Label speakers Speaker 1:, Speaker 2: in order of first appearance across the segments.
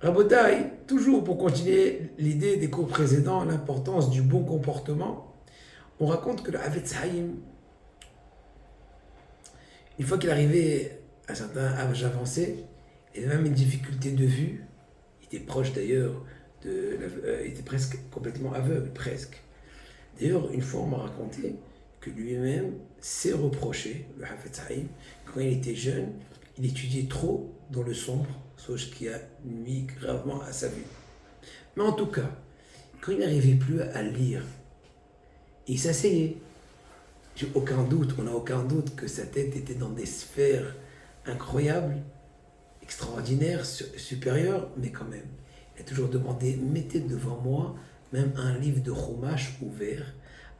Speaker 1: Rabotai, toujours pour continuer l'idée des cours précédents, l'importance du bon comportement, on raconte que le Havetz Haïm, une fois qu'il arrivait à un certain âge avancé, il avait même une difficulté de vue, il était proche d'ailleurs, il était presque complètement aveugle, presque. D'ailleurs, une fois on m'a raconté que lui-même s'est reproché, le Havetz Haïm, quand il était jeune, il étudiait trop dans le sombre, chose qui a nuit gravement à sa vue. Mais en tout cas, quand il n'arrivait plus à lire, il s'asseyait. J'ai aucun doute, on n'a aucun doute que sa tête était dans des sphères incroyables, extraordinaires, supérieures, mais quand même. Il a toujours demandé, mettez devant moi même un livre de Chumash ouvert,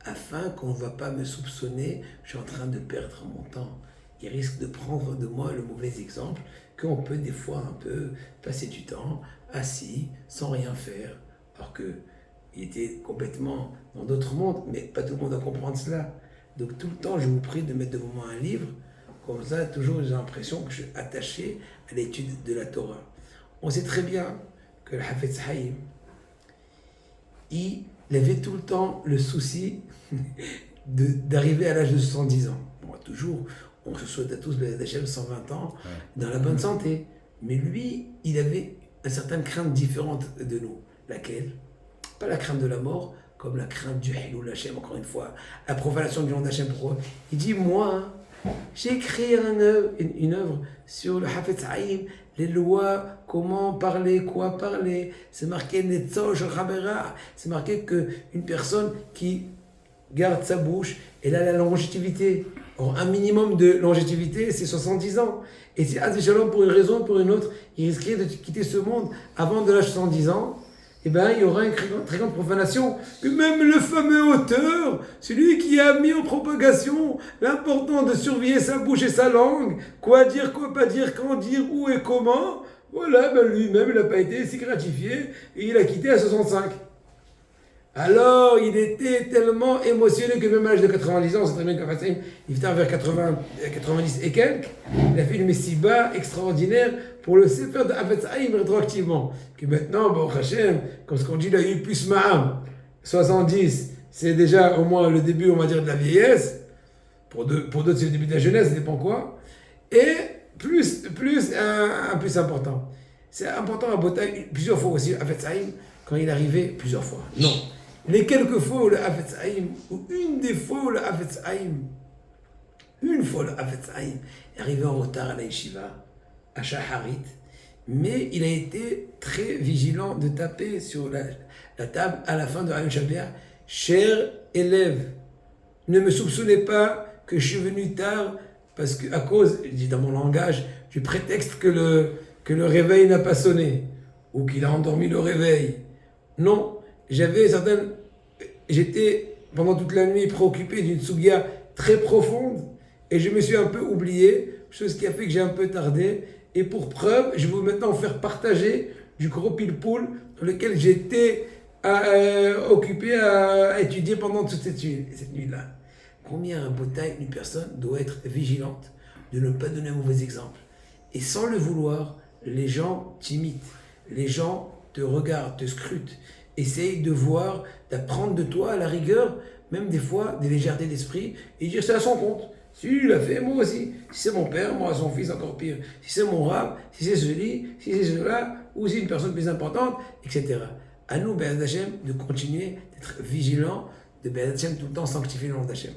Speaker 1: afin qu'on ne va pas me soupçonner, je suis en train de perdre mon temps. Il risque de prendre de moi le mauvais exemple, qu'on peut des fois un peu passer du temps assis, sans rien faire, alors qu'il était complètement dans d'autres mondes, mais pas tout le monde va comprendre cela. Donc tout le temps, je vous prie de mettre devant moi un livre, comme ça, toujours j'ai l'impression que je suis attaché à l'étude de la Torah. On sait très bien que le Havetz Haïm, il avait tout le temps le souci d'arriver à l'âge de 70 ans. Bon, toujours, on se souhaite à tous, Bézat Hachem, 120 ans, dans la bonne santé. Mais lui, il avait une certaine crainte différente de nous. Laquelle? Pas la crainte de la mort, comme la crainte du Hilul Hachem, encore une fois, la profanation du nom d'Hachem. Il dit, moi, j'ai créé une œuvre sur le Havetz Haïm, les lois, comment parler, quoi parler. C'est marqué Netzor Shel Chabera. C'est marqué qu'une personne qui garde sa bouche, elle a la longévité. Or, un minimum de longévité, c'est 70 ans. Et si Shalom, pour une raison ou pour une autre, il risquerait de quitter ce monde avant de l'âge de 70 ans, eh bien, il y aura une très grande profanation. Que même le fameux auteur, celui qui a mis en propagation l'importance de surveiller sa bouche et sa langue, quoi dire, quoi pas dire, quand dire, où et comment, voilà, ben lui-même, il n'a pas été si gratifié et il a quitté à 65. Alors, il était tellement émotionné que même à l'âge de 90 ans, c'est très bien qu'à il était vers 90 et quelques, il a fait une messiba extraordinaire pour le Sefer de Havetz Haïm rétroactivement. Que maintenant, bon, Hachem, comme ce qu'on dit, il a eu plus Ma'am, 70, c'est déjà au moins le début, on va dire, de la vieillesse. Pour d'autres, c'est le début de la jeunesse, ça dépend quoi. Et plus important. C'est important à Botaï, plusieurs fois aussi, Havetz Haïm, quand il arrivait, plusieurs fois. Non. Les quelques fois où le Havetz Haïm, ou une des fois où le Havetz Haïm, une fois le Havetz Haïm est arrivé en retard à la yeshiva, à Shaharit, mais il a été très vigilant de taper sur la table à la fin de Haïm Shabbat. Cher élève, ne me soupçonnez pas que je suis venu tard parce que, à cause, je dis dans mon langage, du prétexte que le réveil n'a pas sonné ou qu'il a endormi le réveil. Non, j'étais pendant toute la nuit préoccupé d'une sougya très profonde et je me suis un peu oublié, chose qui a fait que j'ai un peu tardé. Et pour preuve, je vais maintenant faire partager du gros pile-poule dans lequel j'étais occupé à étudier pendant toute cette nuit-là. Combien un Botaï, une personne doit être vigilante de ne pas donner un mauvais exemple. Et sans le vouloir, les gens t'imitent, les gens te regardent, te scrutent, essayent de voir, d'apprendre de toi à la rigueur, même des fois des légèretés d'esprit, et dire c'est à son compte. Si lui l'a fait, moi aussi. Si c'est mon père, moi son fils encore pire. Si c'est mon rab, si c'est celui, si c'est celui-là, ou si c'est une personne plus importante, etc. À nous, Bézat Hachem, de continuer d'être vigilants, de Bézat Hachem tout le temps sanctifier le nom d'Hachem.